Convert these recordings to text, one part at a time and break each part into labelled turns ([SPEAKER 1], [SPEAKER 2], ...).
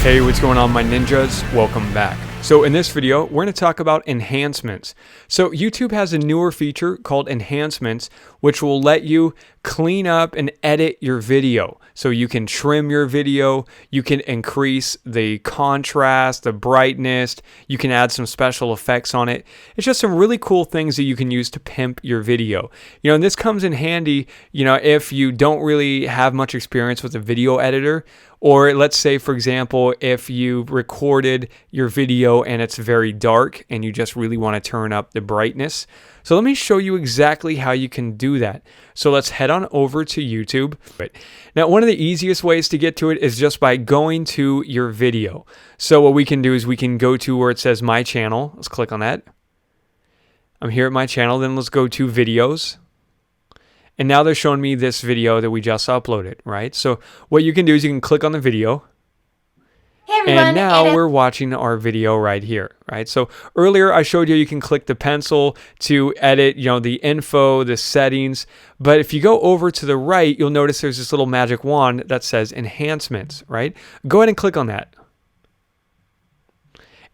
[SPEAKER 1] Hey, what's going on, my ninjas? Welcome back. So in this video, we're going to talk about enhancements. So YouTube has a newer feature called enhancements, which will let you clean up and edit your video. So you can trim your video, you can increase the contrast, the brightness, you can add some special effects on it. It's just some really cool things that you can use to pimp your video. And this comes in handy, if you don't really have much experience with a video editor. Or let's say, for example, if you recorded your video and it's very dark and you just really want to turn up the brightness. So let me show you exactly how you can do that. So let's head on over to YouTube. Now, one of the easiest ways to get to it is just by going to your video. So what we can do is we can go to where it says My Channel. Let's click on that. I'm here at My Channel. Then let's go to Videos. And now they're showing me this video that we just uploaded, right? So what you can do is you can click on the video. Hey everyone, and now we're watching our video right here, right? So earlier I showed you can click the pencil to edit, the info, the settings. But if you go over to the right, you'll notice there's this little magic wand that says enhancements, right? Go ahead and click on that.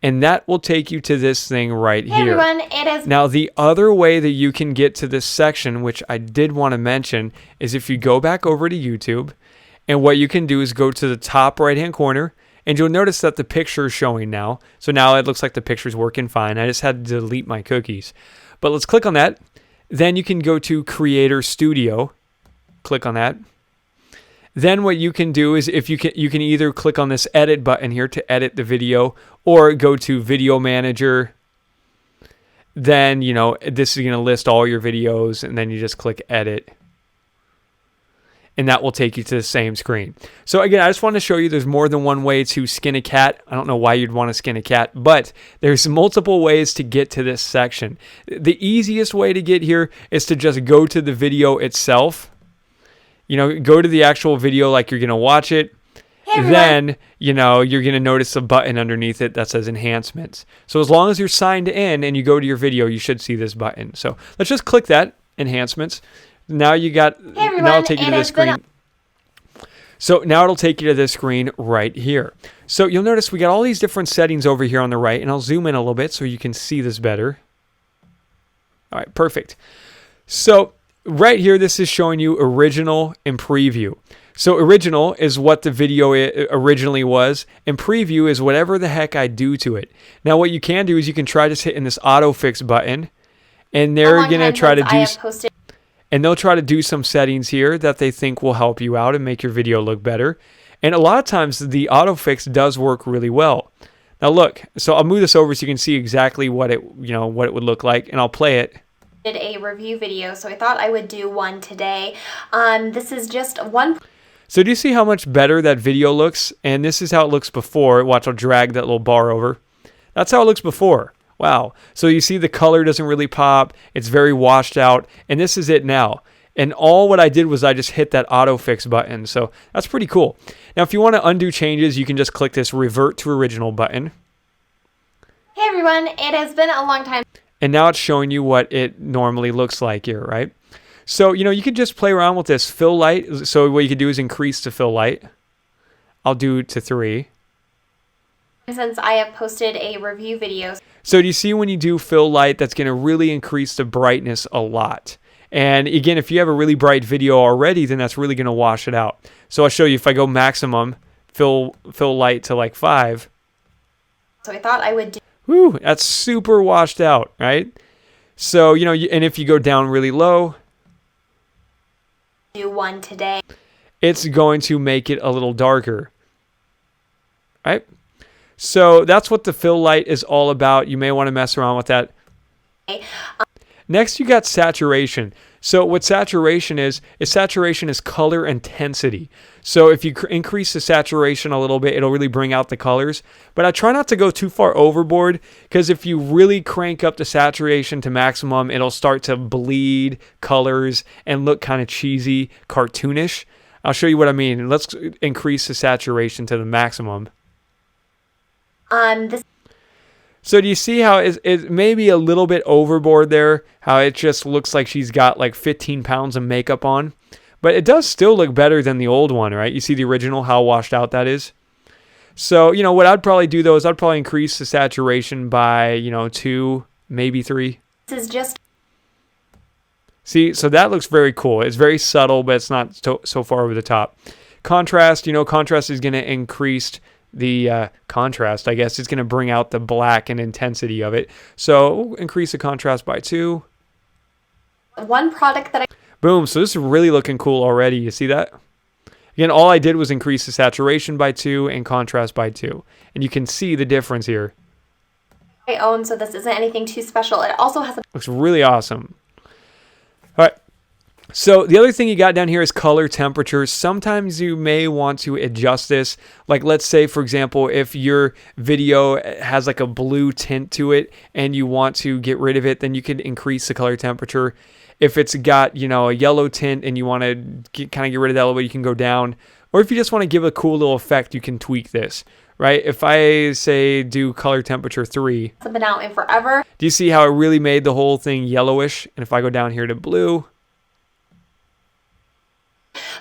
[SPEAKER 1] And that will take you to this thing right here. Everyone, now, the other way that you can get to this section, which I did want to mention, is if you go back over to YouTube, and what you can do is go to the top right-hand corner, and you'll notice that the picture is showing now. So now it looks like the picture's working fine. I just had to delete my cookies. But let's click on that. Then you can go to Creator Studio. Click on that. Then what you can do is you can either click on this edit button here to edit the video, or go to Video Manager. Then, this is going to list all your videos, and then you just click edit. And that will take you to the same screen. So again, I just want to show you there's more than one way to skin a cat. I don't know why you'd want to skin a cat, but there's multiple ways to get to this section. The easiest way to get here is to just go to the video itself. Go to the actual video like you're going to watch it. Hey, then, you're going to notice a button underneath it that says enhancements. So as long as you're signed in and you go to your video, you should see this button. So let's just click that, enhancements. Now you got, hey everyone, now it'll take you to this screen. So now it'll take you to this screen right here. So you'll notice we got all these different settings over here on the right, and I'll zoom in a little bit so you can see this better. All right, perfect. So right here, this is showing you original and preview. So original is what the video originally was, and preview is whatever the heck I do to it. Now what you can do is you can try just hitting this auto fix button, and they're going to try to do, and they'll try to do some settings here that they think will help you out and make your video look better. And a lot of times the auto fix does work really well. Now look, so I'll move this over so you can see exactly what it would look like, and I'll play it.
[SPEAKER 2] Did a review video, so I thought I would do one today. This is just one.
[SPEAKER 1] So do you see how much better that video looks? And this is how it looks before. Watch, I'll drag that little bar over. That's how it looks before. Wow. So you see the color doesn't really pop. It's very washed out. And this is it now. And all what I did was I just hit that auto fix button. So that's pretty cool. Now, if you want to undo changes, you can just click this revert to original button.
[SPEAKER 2] Hey everyone, it has been a long time.
[SPEAKER 1] And now it's showing you what it normally looks like here, right? So, you can just play around with this fill light. So what you can do is increase the fill light. I'll do to 3.
[SPEAKER 2] Since I have posted a review video.
[SPEAKER 1] So do you see when you do fill light, that's going to really increase the brightness a lot. And again, if you have a really bright video already, then that's really going to wash it out. So I'll show you if I go maximum fill light to like 5.
[SPEAKER 2] So I thought I would do.
[SPEAKER 1] Whew, that's super washed out, right? So, and if you go down really low,
[SPEAKER 2] do one today,
[SPEAKER 1] it's going to make it a little darker, right? So that's what the fill light is all about. You may want to mess around with that. Next, you got saturation. So what saturation is color intensity. So if you increase the saturation a little bit, it'll really bring out the colors. But I try not to go too far overboard, because if you really crank up the saturation to maximum, it'll start to bleed colors and look kind of cheesy, cartoonish. I'll show you what I mean. Let's increase the saturation to the maximum. So do you see how it may be a little bit overboard there? How it just looks like she's got like 15 pounds of makeup on. But it does still look better than the old one, right? You see the original, how washed out that is? So, what I'd probably do though is I'd probably increase the saturation by, 2, maybe 3.
[SPEAKER 2] This is just...
[SPEAKER 1] See, so that looks very cool. It's very subtle, but it's not so far over the top. Contrast, contrast is going to increase the contrast, I guess. It's going to bring out the black and intensity of it. So we'll increase the contrast by 2.
[SPEAKER 2] One product that I...
[SPEAKER 1] Boom. So this is really looking cool already. You see that? Again, all I did was increase the saturation by 2 and contrast by 2. And you can see the difference here.
[SPEAKER 2] I own, so this isn't anything too special. It also has a...
[SPEAKER 1] Looks really awesome. All right. So the other thing you got down here is color temperature. Sometimes you may want to adjust this. Like let's say, for example, if your video has like a blue tint to it and you want to get rid of it, then you can increase the color temperature. If it's got, a yellow tint and you want to kind of get rid of that a little bit, you can go down. Or if you just want to give a cool little effect, you can tweak this, right? If I say do color temperature 3.
[SPEAKER 2] It's been out in forever.
[SPEAKER 1] Do you see how it really made the whole thing yellowish? And if I go down here to blue.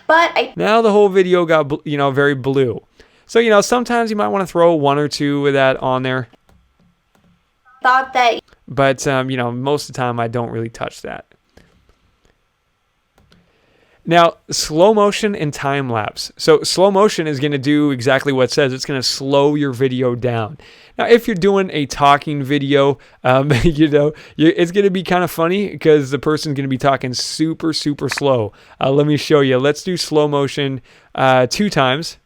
[SPEAKER 2] But
[SPEAKER 1] now the whole video got, very blue. So, sometimes you might want to throw 1 or 2 of that on there.
[SPEAKER 2] Thought that...
[SPEAKER 1] But, most of the time I don't really touch that. Now, slow motion and time lapse. So slow motion is going to do exactly what it says. It's going to slow your video down. Now, if you're doing a talking video, it's going to be kind of funny because the person's going to be talking super, super slow. Let me show you. Let's do slow motion 2 times.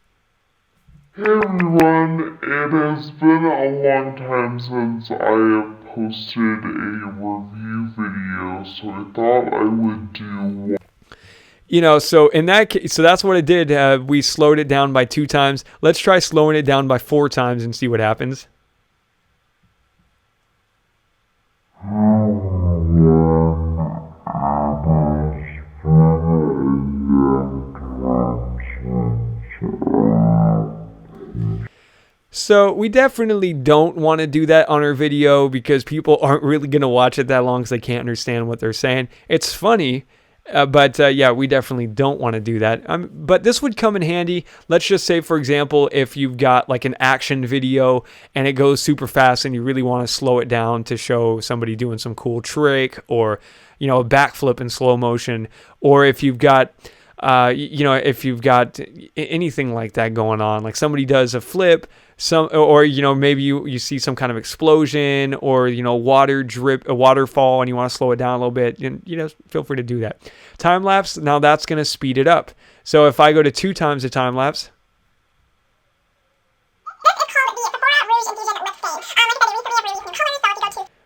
[SPEAKER 3] Hey everyone, it has been a long time since I have posted a review video, so I thought I would do one.
[SPEAKER 1] So in that case, so that's what it did. We slowed it down by 2 times. Let's try slowing it down by 4 times and see what happens. So we definitely don't want to do that on our video because people aren't really going to watch it that long because they can't understand what they're saying. It's funny. But we definitely don't want to do that. But this would come in handy. Let's just say, for example, if you've got like an action video and it goes super fast and you really want to slow it down to show somebody doing some cool trick or, a backflip in slow motion, or if you've got, anything like that going on, like somebody does a flip, maybe you see some kind of explosion or water drip, a waterfall, and you want to slow it down a little bit, feel free to do that. Time lapse, now that's going to speed it up. So if I go to 2 times the time lapse,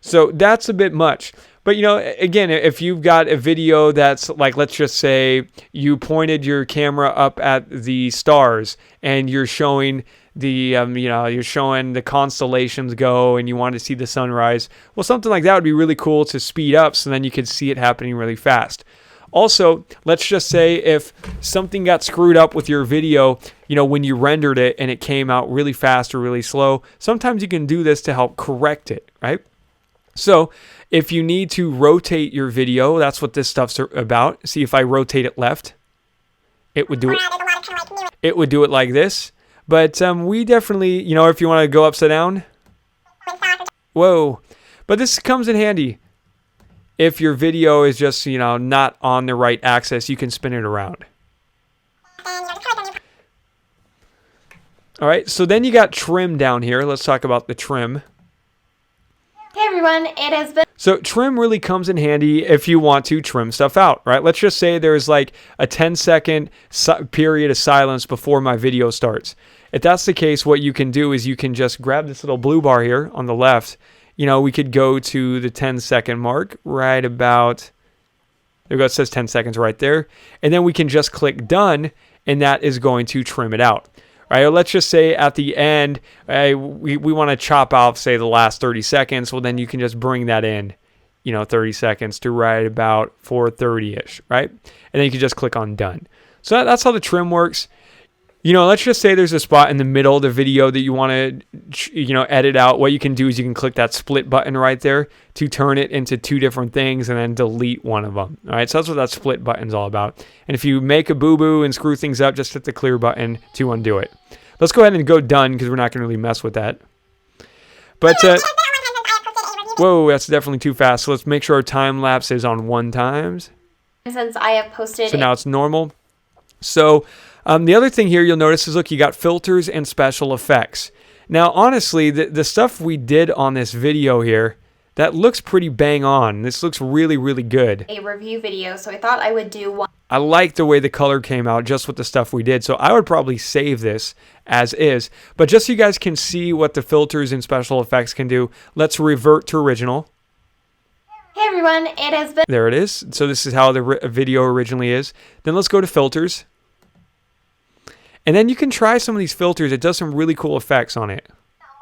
[SPEAKER 1] so that's a bit much. But, again, if you've got a video that's like, let's just say you pointed your camera up at the stars and you're showing you're showing the constellations go and you want to see the sunrise. Well, something like that would be really cool to speed up so then you could see it happening really fast. Also, let's just say if something got screwed up with your video, when you rendered it and it came out really fast or really slow, sometimes you can do this to help correct it, right? So if you need to rotate your video, that's what this stuff's about. See, if I rotate it left, it would do it. It would do it like this. But we definitely, if you want to go upside down. Whoa. But this comes in handy. If your video is just, not on the right axis, you can spin it around. All right, so then you got trim down here. Let's talk about the trim.
[SPEAKER 2] Hey everyone, it has been...
[SPEAKER 1] So trim really comes in handy if you want to trim stuff out, right? Let's just say there's like a 10-second period of silence before my video starts. If that's the case, what you can do is you can just grab this little blue bar here on the left. We could go to the 10-second mark right about... There we go, it says 10 seconds right there. And then we can just click done, and that is going to trim it out. All right, let's just say at the end, we want to chop off, say, the last 30 seconds. Well, then you can just bring that in, 30 seconds to right about 4:30-ish, right? And then you can just click on done. So that's how the trim works. Let's just say there's a spot in the middle of the video that you want to, edit out. What you can do is you can click that split button right there to turn it into 2 different things and then delete one of them. All right, so that's what that split button's all about. And if you make a boo-boo and screw things up, just hit the clear button to undo it. let's go ahead and go done because we're not going to really mess with that. But, whoa, that's definitely too fast. So let's make sure our time lapse is on 1 times.
[SPEAKER 2] Since I have posted.
[SPEAKER 1] So now it's normal. So the other thing here you'll notice is, look, you got filters and special effects. Now, honestly, the stuff we did on this video here, that looks pretty bang on. This looks really, really good.
[SPEAKER 2] A review video, so I thought I would do one.
[SPEAKER 1] I like the way the color came out just with the stuff we did. So I would probably save this as is. But just so you guys can see what the filters and special effects can do, let's revert to original.
[SPEAKER 2] Hey everyone, it has been.
[SPEAKER 1] There it is. So this is how the video originally is. Then let's go to filters. And then you can try some of these filters. It does some really cool effects on it.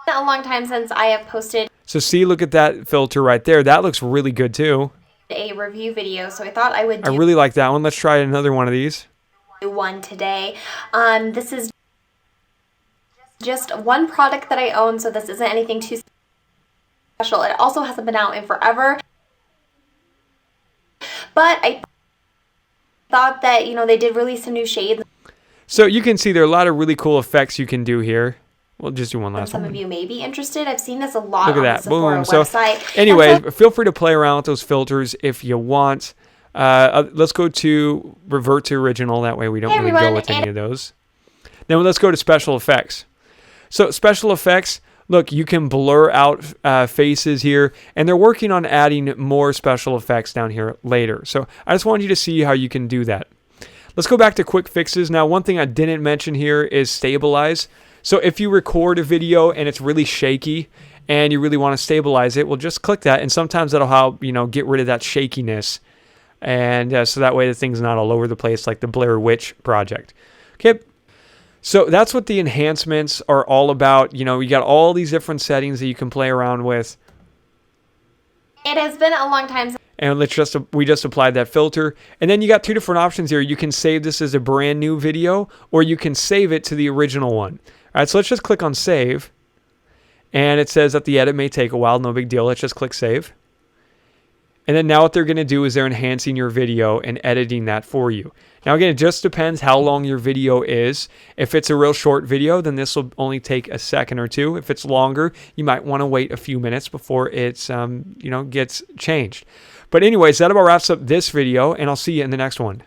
[SPEAKER 2] A long time since I have posted.
[SPEAKER 1] So see, look at that filter right there. That looks really good too.
[SPEAKER 2] A review video, so I thought I would do.
[SPEAKER 1] I really like that one. Let's try another one of these.
[SPEAKER 2] One today. This is just one product that I own, so this isn't anything too special. It also hasn't been out in forever. But I thought that, you know, they did release some new shades.
[SPEAKER 1] So you can see there are a lot of really cool effects you can do here. We'll just do one last one.
[SPEAKER 2] Some of you may be interested. I've seen this a lot
[SPEAKER 1] Look at
[SPEAKER 2] on
[SPEAKER 1] that.
[SPEAKER 2] the Sephora
[SPEAKER 1] Boom. So
[SPEAKER 2] website.
[SPEAKER 1] anyway, feel free to play around with those filters if you want. Let's go to revert to original. That way we don't really go with any of those. Then let's go to special effects. So special effects, look, you can blur out faces here, and they're working on adding more special effects down here later. So I just wanted you to see how you can do that. Let's go back to quick fixes. Now, one thing I didn't mention here is stabilize. So if you record a video and it's really shaky and you really want to stabilize it, well, just click that, and sometimes that'll help, you know, get rid of that shakiness. And so that way the thing's not all over the place like the Blair Witch Project. Okay. So that's what the enhancements are all about. You know, you got all these different settings that you can play around with.
[SPEAKER 2] It has been a long time since.
[SPEAKER 1] And we just applied that filter. And then you got 2 different options here. You can save this as a brand new video, or you can save it to the original one. All right, so let's just click on save. And it says that the edit may take a while. No big deal. Let's just click save. And then now what they're going to do is they're enhancing your video and editing that for you. Now again, it just depends how long your video is. If it's a real short video, then this will only take a second or 2. If it's longer, you might want to wait a few minutes before it's gets changed. But anyways, that about wraps up this video, and I'll see you in the next one.